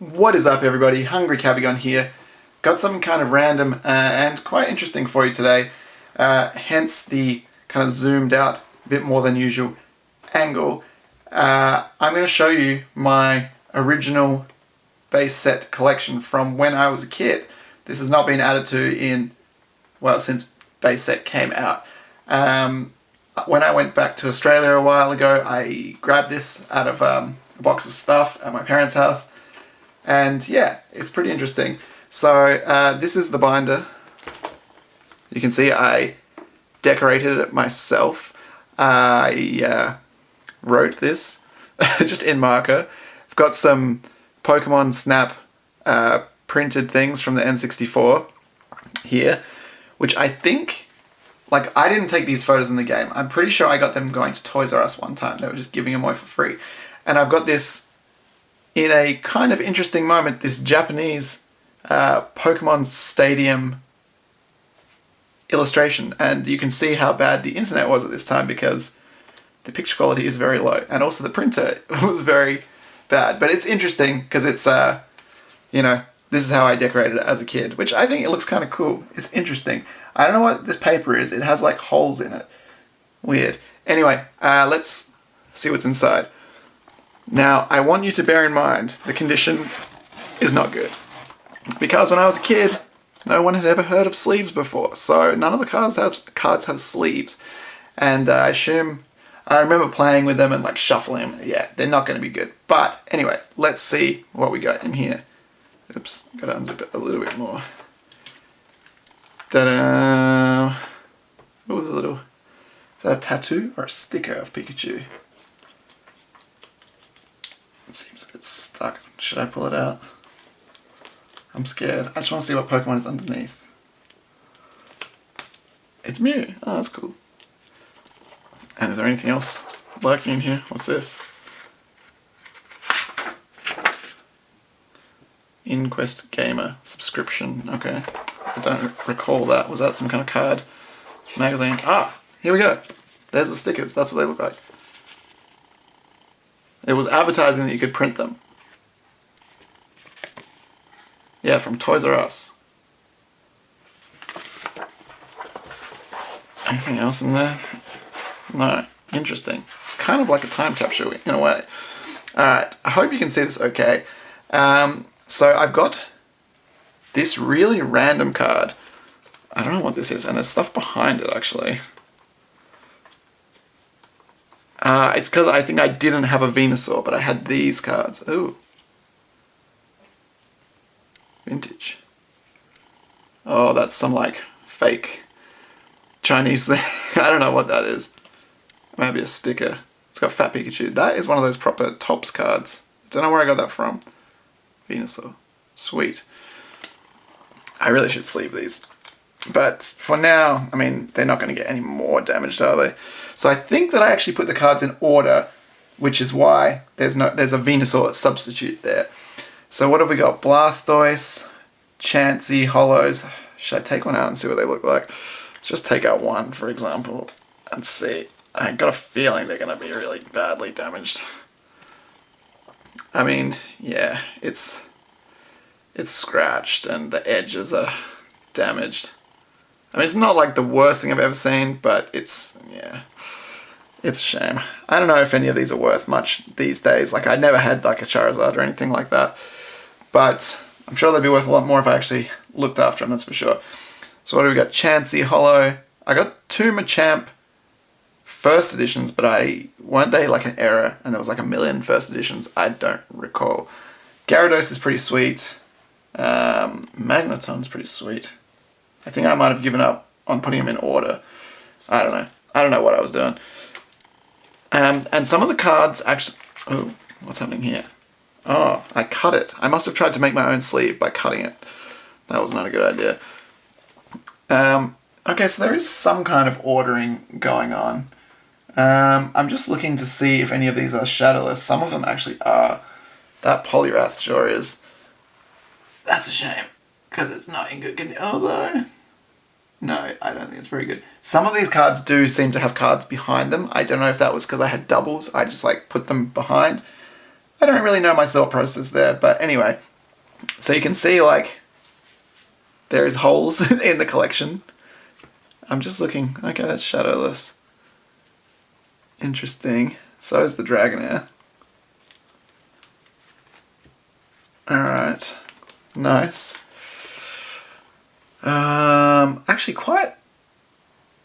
What is up, everybody? Hungry Kabigon here. Got something kind of random and quite interesting for you today. Hence the kind of zoomed out, a bit more than usual angle. I'm going to show you my original base set collection from when I was a kid. This has not been added to in, well, since base set came out. When I went back to Australia a while ago, I grabbed this out of a box of stuff at my parents' house. And yeah, it's pretty interesting. So this is the binder. You can see I decorated it myself. I wrote this just in marker. I've got some Pokemon Snap printed things from the N64 here, which I think, like, I didn't take these photos in the game. I'm pretty sure I got them going to Toys R Us one time. They were just giving them away for free. And I've got this in a kind of interesting moment, this Japanese Pokemon Stadium illustration. And you can see how bad the internet was at this time because the picture quality is very low. And also the printer was very bad. But it's interesting because it's, you know, this is how I decorated it as a kid, which I think it looks kind of cool. It's interesting. I don't know what this paper is. It has like holes in it. Weird. Anyway, let's see what's inside. Now, I want you to bear in mind the condition is not good. Because when I was a kid, no one had ever heard of sleeves before. So none of the cards have sleeves. And I remember playing with them and like shuffling them. Yeah, they're not going to be good. But anyway, let's see what we got in here. Oops, got to unzip it a little bit more. Ta-da! What was a little... Is that a tattoo or a sticker of Pikachu? It seems a bit stuck. Should I pull it out? I'm scared. I just want to see what Pokemon is underneath. It's Mew. Oh, that's cool. And is there anything else lurking in here? What's this? Inquest Gamer subscription. Okay. I don't recall that. Was that some kind of card? Magazine. Ah! Here we go. There's the stickers. That's what they look like. It was advertising that you could print them. Yeah, from Toys R Us. Anything else in there? No. Interesting. It's kind of like a time capsule in a way. Alright, I hope you can see this okay. So I've got this really random card. I don't know what this is, and there's stuff behind it actually. It's because I think I didn't have a Venusaur, but I had these cards. Ooh. Vintage. Oh, that's some like fake Chinese thing. I don't know what that is. Maybe a sticker. It's got Fat Pikachu. That is one of those proper Topps cards. Don't know where I got that from. Venusaur. Sweet. I really should sleeve these. But for now, I mean, they're not going to get any more damaged, are they? So I think that I actually put the cards in order, which is why there's a Venusaur substitute there. So what have we got? Blastoise, Chauncey, Hollows. Should I take one out and see what they look like? Let's just take out one, for example, and see. I got a feeling they're going to be really badly damaged. I mean, yeah, it's scratched and the edges are damaged. I mean, it's not like the worst thing I've ever seen, but it's a shame. I don't know if any of these are worth much these days. Like, I never had like a Charizard or anything like that, but I'm sure they'd be worth a lot more if I actually looked after them, that's for sure. So what do we got? Chauncey, Hollow. I got two Machamp first editions, but weren't they like an error and there was like a million first editions? I don't recall. Gyarados is pretty sweet. Magneton's pretty sweet. I think I might have given up on putting them in order. I don't know. I don't know what I was doing. And some of the cards actually... Oh, what's happening here? Oh, I cut it. I must have tried to make my own sleeve by cutting it. That was not a good idea. Okay, so there is some kind of ordering going on. I'm just looking to see if any of these are shadowless. Some of them actually are. That Poliwrath sure is. That's a shame, because it's not in good condition. Although, no, I don't think it's very good. Some of these cards do seem to have cards behind them. I don't know if that was because I had doubles. I just like put them behind. I don't really know my thought process there, but anyway, So you can see, like, there is holes in the collection. I'm just looking. Okay, that's shadowless. Interesting. So is the Dragonair. Alright. Nice. Actually, quite...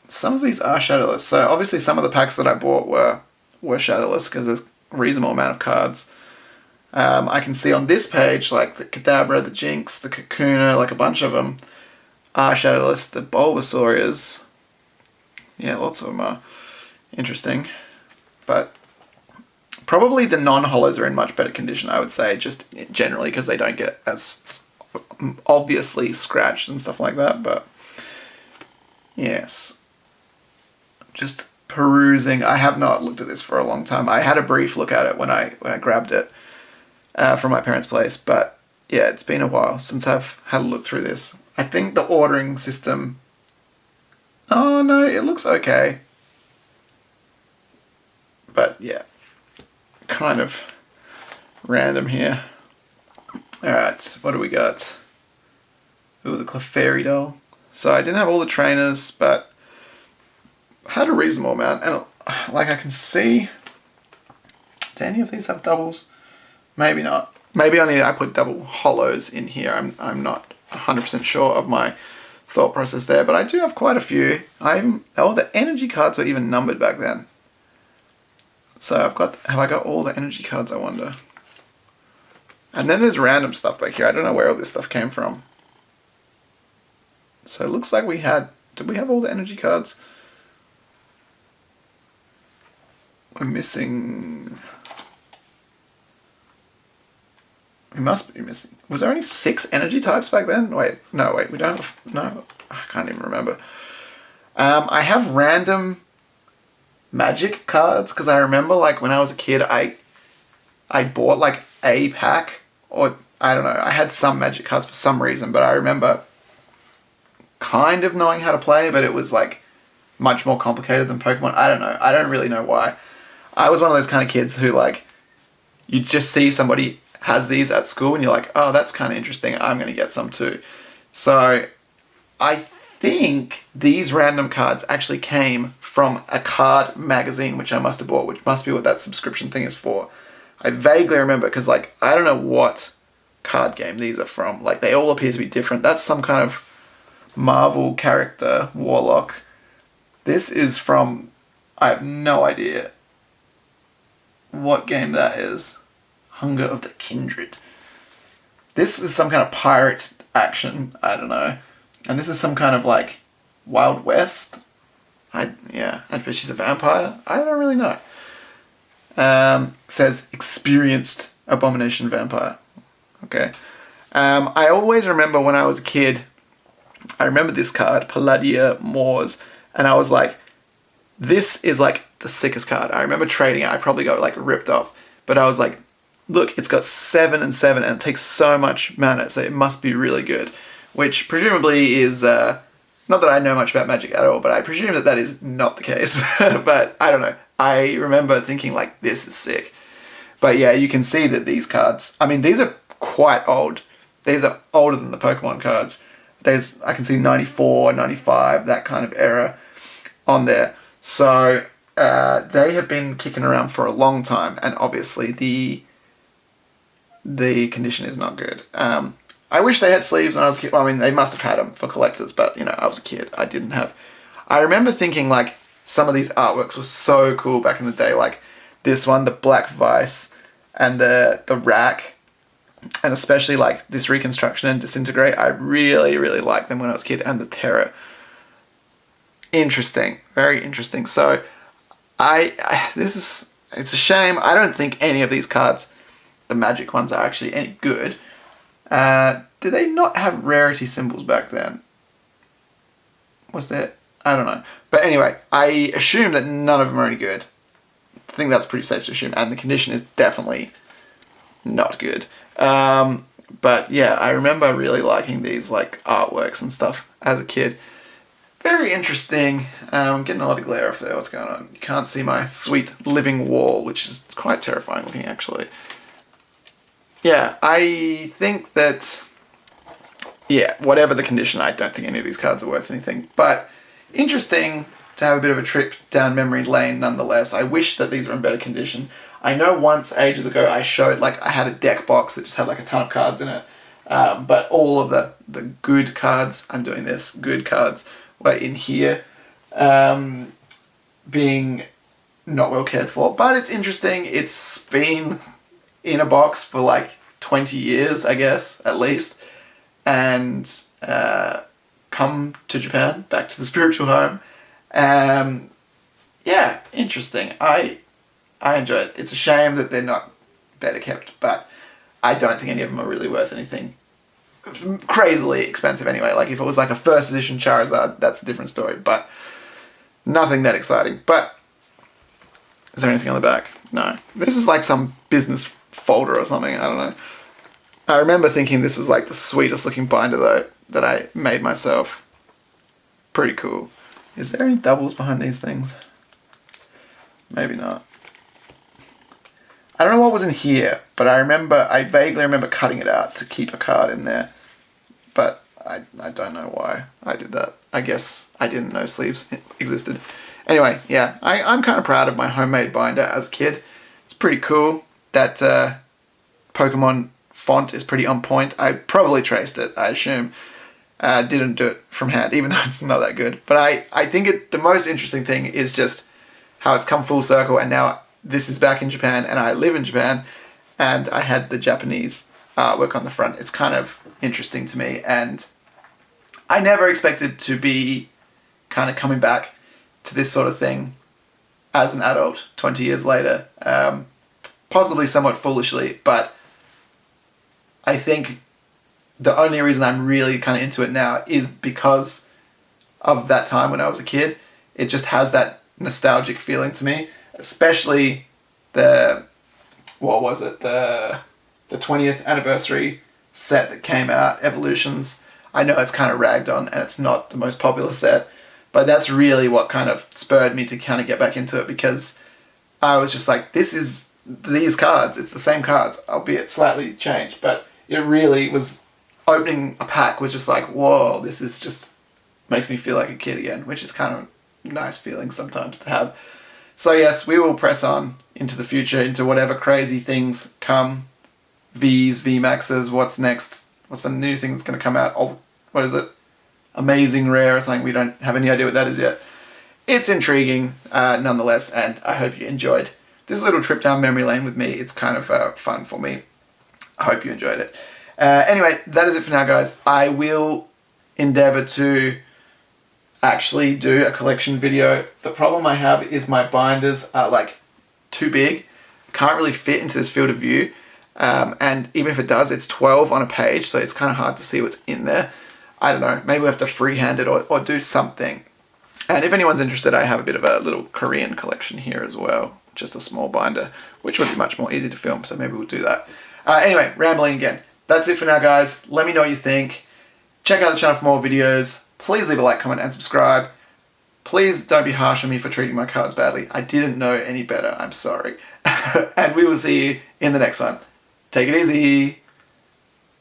Some of these are shadowless. So obviously some of the packs that I bought were shadowless because there's a reasonable amount of cards. I can see on this page, like, the Kadabra, the Jinx, the Kakuna, like a bunch of them are shadowless. The Bulbasaur is... Yeah, lots of them are interesting. But probably the non-holos are in much better condition, I would say, just generally because they don't get as obviously scratched and stuff like that. But yes, just perusing. I have not looked at this for a long time. I had a brief look at it when I grabbed it from my parents' place, but yeah, it's been a while since I've had a look through this. I think the ordering system... Oh no, it looks okay. But yeah, kind of random here. Alright, what do we got? Ooh, the Clefairy doll. So I didn't have all the trainers, but had a reasonable amount. And like I can see... Do any of these have doubles? Maybe not. Maybe only I put double holos in here. I'm not 100% sure of my thought process there, but I do have quite a few. The energy cards were even numbered back then. So have I got all the energy cards, I wonder? And then there's random stuff back here. I don't know where all this stuff came from. So it looks like did we have all the energy cards? We're missing... We must be missing... Was there only 6 energy types back then? Wait, we don't have... No, I can't even remember. I have random magic cards, because I remember, like, when I was a kid, I bought, like, a pack, or, I don't know, I had some magic cards for some reason, but I remember kind of knowing how to play, but it was, like, much more complicated than Pokemon. I don't know. I don't really know why. I was one of those kind of kids who, like, you just see somebody has these at school and you're like, oh, that's kind of interesting. I'm going to get some too. So I think these random cards actually came from a card magazine, which I must have bought, which must be what that subscription thing is for. I vaguely remember because, like, I don't know what card game these are from. Like, they all appear to be different. That's some kind of Marvel character, Warlock. This is from... I have no idea what game that is. Hunger of the Kindred. This is some kind of pirate action. I don't know. And this is some kind of, like, Wild West. I bet she's a vampire. I don't really know. Says experienced abomination vampire. Okay. I always remember when I was a kid, I remember this card, Palladia Moors, and I was like, this is, like, the sickest card. I remember trading it. I probably got, like, ripped off. But I was like, look, it's got 7 and 7 and it takes so much mana, so it must be really good. Which presumably is, not that I know much about Magic at all, but I presume that that is not the case. But I don't know. I remember thinking, like, this is sick. But yeah, you can see that these cards, I mean, these are quite old. These are older than the Pokemon cards. I can see 94, 95, that kind of era on there. So they have been kicking around for a long time, and obviously the condition is not good. I wish they had sleeves when I was a kid. Well, I mean, they must have had them for collectors, but, you know, I was a kid. I didn't have. I remember thinking, like, some of these artworks were so cool back in the day. Like, this one, the Black Vice, and the Rack, and especially, like, this Reconstruction and Disintegrate. I really, really liked them when I was a kid. And the Terror. Interesting. Very interesting. So, it's a shame. I don't think any of these cards, the Magic ones, are actually any good. Did they not have rarity symbols back then? Was there? I don't know. But anyway, I assume that none of them are any good. I think that's pretty safe to assume. And the condition is definitely not good. But yeah, I remember really liking these, like, artworks and stuff as a kid. Very interesting. Getting a lot of glare off there. What's going on? You can't see my sweet living wall, which is quite terrifying looking, actually. yeah, I think that, yeah, whatever the condition, I don't think any of these cards are worth anything. But interesting to have a bit of a trip down memory lane nonetheless. I wish that these were in better condition. I know once, ages ago, I showed, like, I had a deck box that just had, like, a ton of cards in it. But all of the good cards, I'm doing this, good cards, were in here, being not well cared for. But it's interesting. It's been in a box for like 20 years, I guess, at least. And come to Japan, back to the spiritual home. Yeah, interesting. I enjoy it. It's a shame that they're not better kept, but I don't think any of them are really worth anything crazily expensive anyway. Like if it was like a first edition Charizard, that's a different story, but nothing that exciting. But is there anything on the back? No. This is like some business folder or something. I don't know. I remember thinking this was like the sweetest looking binder though that I made myself. Pretty cool. Is there any doubles behind these things? Maybe not. I don't know what was in here, but I vaguely remember cutting it out to keep a card in there. But I don't know why I did that. I guess I didn't know sleeves existed. Anyway, yeah, I'm kind of proud of my homemade binder as a kid. It's pretty cool. That Pokemon font is pretty on point. I probably traced it, I assume. Didn't do it from hand, even though it's not that good. But I think the most interesting thing is just how it's come full circle, and now this is back in Japan, and I live in Japan, and I had the Japanese artwork on the front. It's kind of interesting to me, and I never expected to be kind of coming back to this sort of thing as an adult 20 years later. Possibly somewhat foolishly, but I think the only reason I'm really kind of into it now is because of that time when I was a kid. It just has that nostalgic feeling to me, especially the 20th anniversary set that came out, Evolutions. I know it's kind of ragged on and it's not the most popular set, but that's really what kind of spurred me to kind of get back into it, because I was just like, this is these cards, it's the same cards, albeit slightly changed, but it really was, opening a pack was just like, whoa, this is just, makes me feel like a kid again, which is kind of a nice feeling sometimes to have. So yes, we will press on into the future, into whatever crazy things come. Vs, VMAXs, what's next? What's the new thing that's going to come out? Oh, what is it? Amazing Rare or something. We don't have any idea what that is yet. It's intriguing nonetheless, and I hope you enjoyed this little trip down memory lane with me. It's kind of fun for me. I hope you enjoyed it. Anyway, that is it for now, guys. I will endeavour to actually do a collection video. The problem I have is my binders are like too big. Can't really fit into this field of view. And even if it does, it's 12 on a page, so it's kind of hard to see what's in there. I don't know, maybe we have to freehand it or do something. And if anyone's interested, I have a bit of a little Korean collection here as well. Just a small binder, which would be much more easy to film, so maybe we'll do that. Anyway, rambling again. That's it for now, guys. Let me know what you think. Check out the channel for more videos. Please leave a like, comment, and subscribe. Please don't be harsh on me for treating my cards badly. I didn't know any better. I'm sorry. And we will see you in the next one. Take it easy.